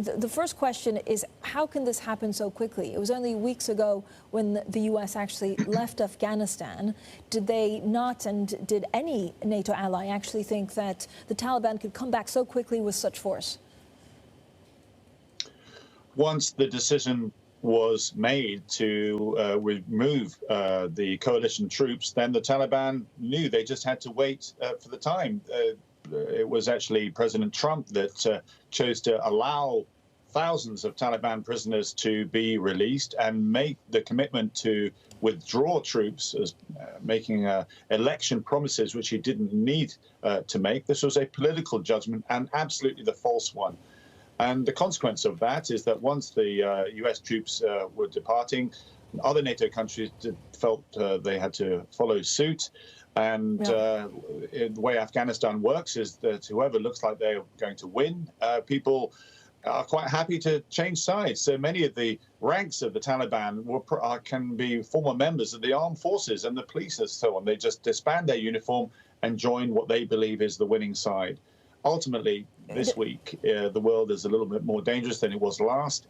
The first question is, how can this happen so quickly? It was only weeks ago when the U.S. actually left Afghanistan. Did they not, and did any NATO ally actually think that the Taliban could come back so quickly with such force? Once the decision was made to remove the coalition troops, then the Taliban knew they just had to wait for the time. It was actually President Trump that chose to allow thousands of Taliban prisoners to be released and make the commitment to withdraw troops, as making election promises which he didn't need to make. This was a political judgment, and absolutely the false one. And the consequence of that is that once the US troops were departing, other NATO countries felt they had to follow suit. And the way Afghanistan works is that whoever looks like they're going to win, people are quite happy to change sides. So many of the ranks of the Taliban can be former members of the armed forces and the police and so on. They just disband their uniform and join what they believe is the winning side. Ultimately, this week, the world is a little bit more dangerous than it was last.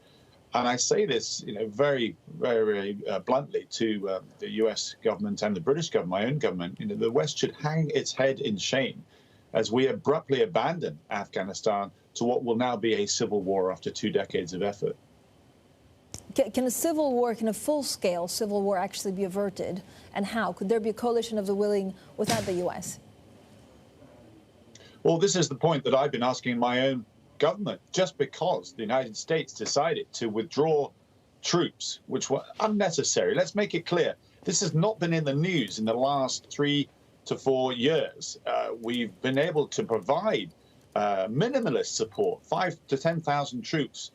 And I say this, very, very bluntly to the U.S. government and the British government, my own government. The West should hang its head in shame as we abruptly abandon Afghanistan to what will now be a civil war after 2 decades of effort. Can a full-scale civil war actually be averted? And how? Could there be a coalition of the willing without the U.S.? Well, this is the point that I've been asking my own government. Just because the United States decided to withdraw troops, which were unnecessary, let's make it clear, this has not been in the news in the last 3 to 4 years. We've been able to provide minimalist support, 5,000 to 10,000 troops,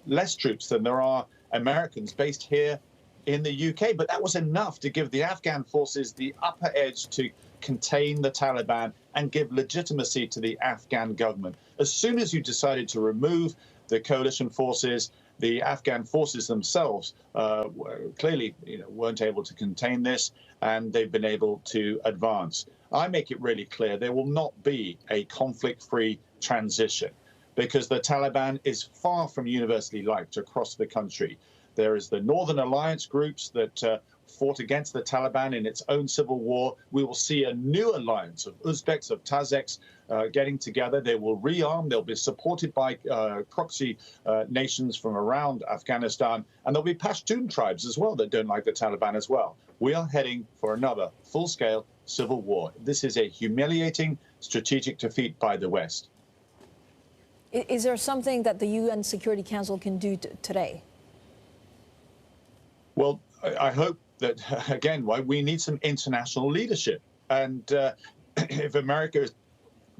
less troops than there are Americans based here in the UK. But that was enough to give the Afghan forces the upper edge to contain the Taliban and give legitimacy to the Afghan government. As soon as you decided to remove the coalition forces, the Afghan forces themselves clearly weren't able to contain this, and they've been able to advance. I make it really clear there will not be a conflict-free transition because the Taliban is far from universally liked across the country. There is the Northern Alliance groups that fought against the Taliban in its own civil war. We will see a new alliance of Uzbeks, of Tajiks getting together. They will rearm. They'll be supported by proxy nations from around Afghanistan. And there'll be Pashtun tribes as well that don't like the Taliban as well. We are heading for another full-scale civil war. This is a humiliating strategic defeat by the West. Is there something that the UN Security Council can do today? Well, I hope that, again, we need some international leadership. And if America is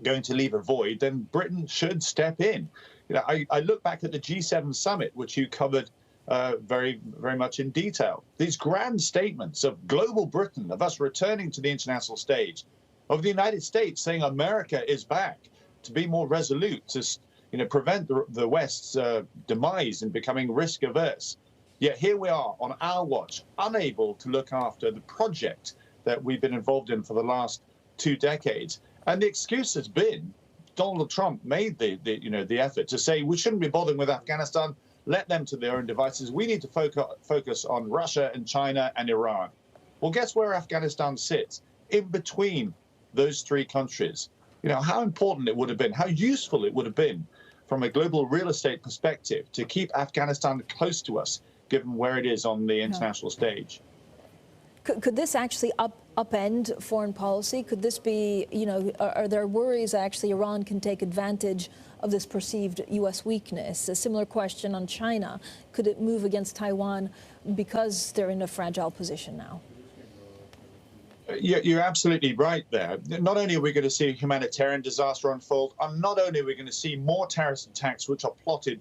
going to leave a void, then Britain should step in. I look back at the G7 summit, which you covered very, very much in detail. These grand statements of global Britain, of us returning to the international stage, of the United States saying America is back, to be more resolute, to prevent the West's demise and becoming risk averse. Yet here we are on our watch, unable to look after the project that we've been involved in for the last 2 decades. And the excuse has been Donald Trump made the effort to say we shouldn't be bothering with Afghanistan. Let them to their own devices. We need to focus on Russia and China and Iran. Well, guess where Afghanistan sits? In between those 3 countries. How important it would have been, how useful it would have been from a global real estate perspective to keep Afghanistan close to us, given where it is on the international stage. Could this actually upend foreign policy? Could this be, are there worries that actually Iran can take advantage of this perceived U.S. weakness? A similar question on China. Could it move against Taiwan because they're in a fragile position now? You're absolutely right there. Not only are we going to see a humanitarian disaster unfold, and not only are we going to see more terrorist attacks which are plotted,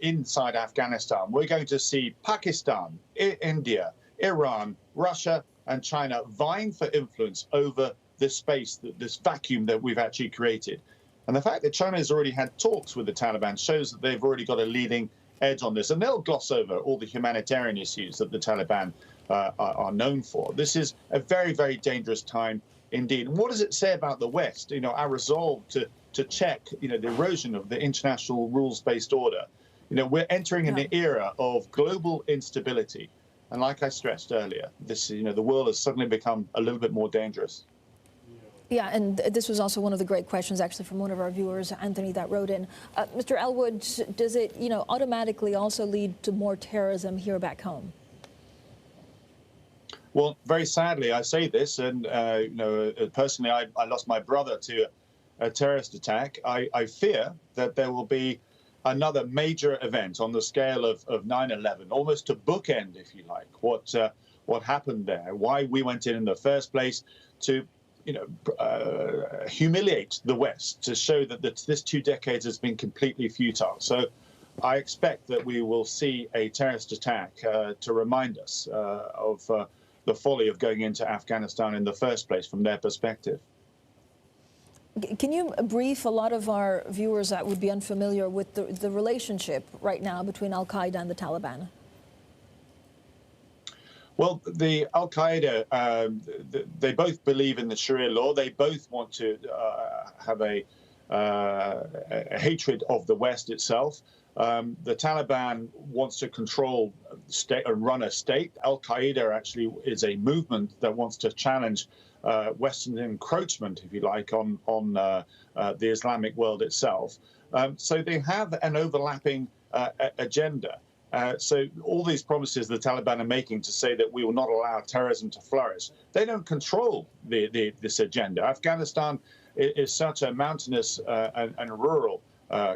inside Afghanistan, we're going to see Pakistan, India, Iran, Russia, and China vying for influence over this space, this vacuum that we've actually created. And the fact that China has already had talks with the Taliban shows that they've already got a leading edge on this, and they'll gloss over all the humanitarian issues that the Taliban are known for. This is a very, very dangerous time indeed. And what does it say about the West? Our resolve to to check, the erosion of the international rules-based order. We're entering an era of global instability. And like I stressed earlier, the world has suddenly become a little bit more dangerous. Yeah, and this was also one of the great questions, actually, from one of our viewers, Anthony, that wrote in. Mr. Ellwood, does it, automatically also lead to more terrorism here back home? Well, very sadly, I say this, and personally, I lost my brother to a terrorist attack. I fear that there will be another major event on the scale of 9/11, almost to bookend, if you like, what happened there, why we went in the first place, to humiliate the West, to show that this 2 decades has been completely futile. So I expect that we will see a terrorist attack to remind us of the folly of going into Afghanistan in the first place from their perspective. Can you brief a lot of our viewers that would be unfamiliar with the relationship right now between Al-Qaeda and the Taliban? Well, the Al-Qaeda, they both believe in the Sharia law. They both want to have a hatred of the West itself. The Taliban wants to control state and run a state. Al-Qaeda actually is a movement that wants to challenge Western encroachment, if you like, on the Islamic world itself. So they have an overlapping agenda. So all these promises the Taliban are making to say that we will not allow terrorism to flourish, they don't control this agenda. Afghanistan is such a mountainous and rural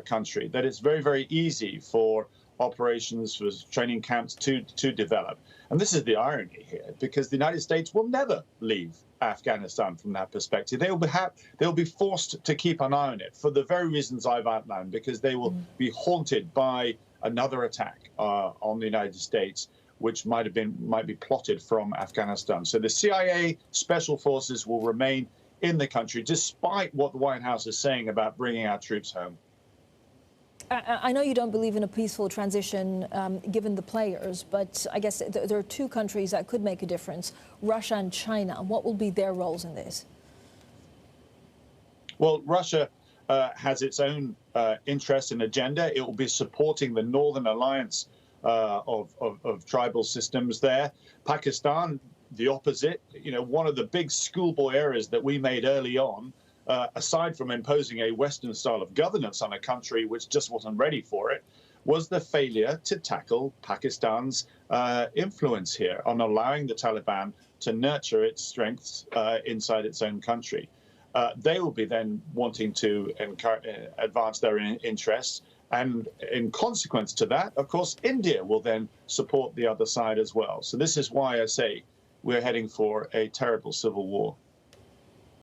country that it's very, very easy for operations, for training camps to develop. And this is the irony here, because the United States will never leave Afghanistan from that perspective. They'll be forced to keep an eye on it for the very reasons I've outlined, because they will be haunted by another attack on the United States, which might be plotted from Afghanistan. So the CIA special forces will remain in the country, despite what the White House is saying about bringing our troops home. I know you don't believe in a peaceful transition, given the players, but I guess there are 2 countries that could make a difference, Russia and China. What will be their roles in this? Well, Russia has its own interest and agenda. It will be supporting the Northern Alliance of tribal systems there. Pakistan, the opposite. One of the big schoolboy errors that we made early on, aside from imposing a Western style of governance on a country which just wasn't ready for it, was the failure to tackle Pakistan's influence here on allowing the Taliban to nurture its strengths inside its own country. They will be then wanting to advance their interests. And in consequence to that, of course, India will then support the other side as well. So this is why I say we're heading for a terrible civil war.